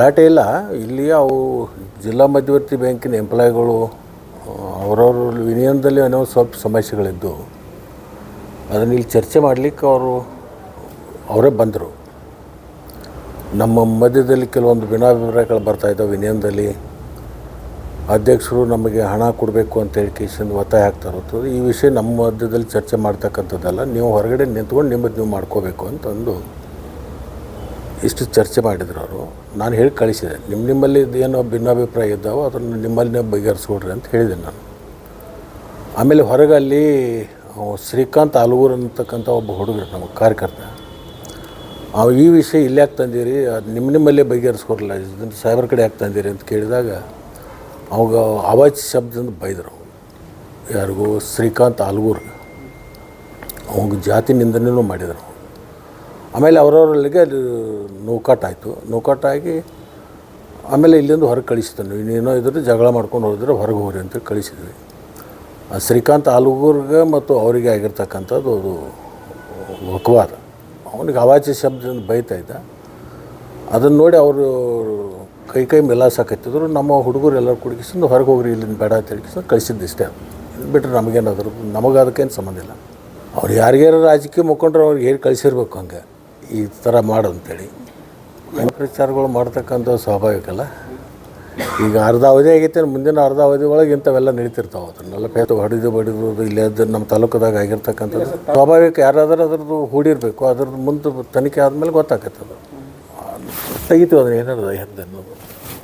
ಗಲಾಟೆ ಇಲ್ಲ. ಇಲ್ಲಿ ಅವು ಜಿಲ್ಲಾ ಮಧ್ಯವರ್ತಿ ಬ್ಯಾಂಕಿನ ಎಂಪ್ಲಾಯಿಗಳು ಅವರವ್ರ ವಿನಿಯನದಲ್ಲಿ ಏನೋ ಸ್ವಲ್ಪ ಸಮಸ್ಯೆಗಳಿದ್ದು ಅದನ್ನು ಇಲ್ಲಿ ಚರ್ಚೆ ಮಾಡಲಿಕ್ಕೆ ಅವರೇ ಬಂದರು. ನಮ್ಮ ಮಧ್ಯದಲ್ಲಿ ಕೆಲವೊಂದು ಭಿನ್ನಾಭಿಪ್ರಾಯಗಳು ಬರ್ತಾಯಿದ್ದಾವೆ. ವಿನಿಯನದಲ್ಲಿ ಅಧ್ಯಕ್ಷರು ನಮಗೆ ಹಣ ಕೊಡಬೇಕು ಅಂತೇಳಿ ಕೇಸಿಂದ ಒತ್ತಾಯ ಆಗ್ತಾ ಇರ್ತದೆ. ಈ ವಿಷಯ ನಮ್ಮ ಮಧ್ಯದಲ್ಲಿ ಚರ್ಚೆ ಮಾಡ್ತಕ್ಕಂಥದ್ದಲ್ಲ, ನೀವು ಹೊರಗಡೆ ನಿಂತ್ಕೊಂಡು ನಿಮ್ಮದು ನೀವು ಮಾಡ್ಕೋಬೇಕು ಅಂತಂದು ಇಷ್ಟು ಚರ್ಚೆ ಮಾಡಿದ್ರು ಅವರು. ನಾನು ಹೇಳಿ ಕಳಿಸಿದೆ, ನಿಮ್ಮಲ್ಲಿ ಏನೋ ಭಿನ್ನಾಭಿಪ್ರಾಯ ಇದ್ದಾವೋ ಅದನ್ನು ನಿಮ್ಮಲ್ಲೇ ಬಗೆಹರಿಸ್ಕೊಡ್ರಿ ಅಂತ ಹೇಳಿದೆ ನಾನು. ಆಮೇಲೆ ಹೊರಗೆ ಅಲ್ಲಿ ಶ್ರೀಕಾಂತ್ ಆಲೂರು ಅಂತಕ್ಕಂಥ ಒಬ್ಬ ಹುಡುಗರು ನಮ್ಮ ಕಾರ್ಯಕರ್ತ, ಈ ವಿಷಯ ಇಲ್ಲಿ ಯಾಕೆ ತಂದಿರಿ, ಅದು ನಿಮ್ಮಲ್ಲೇ ಬಗೆಹರಿಸ್ಕೊಡ್ರಲ್ಲ, ಇದನ್ನು ಸಾಹೇಬ್ರ ಕಡೆ ಯಾಕೆ ತಂದಿರಿ ಅಂತ ಕೇಳಿದಾಗ ಅವಾಗ ಅವಾಚ್ಯ ಶಬ್ದದಿಂದ ಬೈದರು. ಯಾರಿಗೂ ಶ್ರೀಕಾಂತ್ ಆಲೂರು ಅವಾಗ ಜಾತಿ ನಿಂದನೆಯೂ ಮಾಡಿದರು. ಆಮೇಲೆ ಅವರವರಲ್ಲಿಗೆ ಅಲ್ಲಿ ನೂಕಾಟಾಗಿ ಆಮೇಲೆ ಇಲ್ಲಿಂದ ಹೊರಗೆ ಕಳಿಸಿದ್ರು. ನೀವೇನೋ ಇದ್ರೆ ಜಗಳ ಮಾಡ್ಕೊಂಡು ಹೋದ್ರೆ ಹೊರಗೆ ಹೋಗ್ರಿ ಅಂತ ಕಳಿಸಿದ್ವಿ. ಶ್ರೀಕಾಂತ್ ಆಲೂರ್ಗೆ ಮತ್ತು ಅವರಿಗೆ ಆಗಿರ್ತಕ್ಕಂಥದ್ದು ಅದು ವಕವಾದ. ಅವನಿಗೆ ಅವಾಚ್ಯ ಶಬ್ದದಿಂದ ಬೈತಾ ಇದ್ದ. ಅದನ್ನು ನೋಡಿ ಅವರು ಕೈ ಮೆಲಾಸಾಕತ್ತಿದ್ರು. ನಮ್ಮ ಹುಡುಗರು ಎಲ್ಲರೂ ಕುಡುಕಿಸಿದ್ದು ಹೊರಗೆ ಹೋಗ್ರಿ ಇಲ್ಲಿಂದ ಬೇಡ ಅಂತ ಹೇಳಿಕಿಸ ಕಳಿಸಿದ್ದು ಇಷ್ಟೇ. ಬಿಟ್ಟರೆ ನಮಗೇನಾದರೂ ಅದಕ್ಕೇನು ಸಂಬಂಧ ಇಲ್ಲ. ಅವ್ರು ಯಾರಿಗಾರು ರಾಜಕೀಯ ಮುಖಂಡರು ಅವ್ರಿಗೆ ಹೇಳಿ ಕಳಿಸಿರ್ಬೇಕು ಹಂಗೆ ಈ ಥರ ಮಾಡು ಅಂತೇಳಿ. ಪ್ರಚಾರಗಳು ಮಾಡ್ತಕ್ಕಂಥ ಸ್ವಾಭಾವಿಕಲ್ಲ. ಈಗ ಅರ್ಧ ಅವಧಿ ಆಗೈತೆ, ಮುಂದಿನ ಅರ್ಧ ಅವಧಿ ಒಳಗೆ ಇಂಥವೆಲ್ಲ ನಡೀತಿರ್ತಾವೆ. ಅದನ್ನೆಲ್ಲ ಬಡಿದು ಇಲ್ಲೇ ನಮ್ಮ ತಾಲೂಕದಾಗ ಆಗಿರ್ತಕ್ಕಂಥದ್ದು ಸ್ವಾಭಾವಿಕ. ಯಾರಾದರೂ ಅದ್ರದ್ದು ಹೂಡಿರಬೇಕು. ಅದ್ರದ್ದು ಮುಂದೆ ತನಿಖೆ ಆದಮೇಲೆ ಗೊತ್ತಾಗತ್ತೆ. ಅದು ತೆಗಿತೀವಿ ಅದನ್ನು ಏನಾದ್ರು ಅನ್ನೋದು.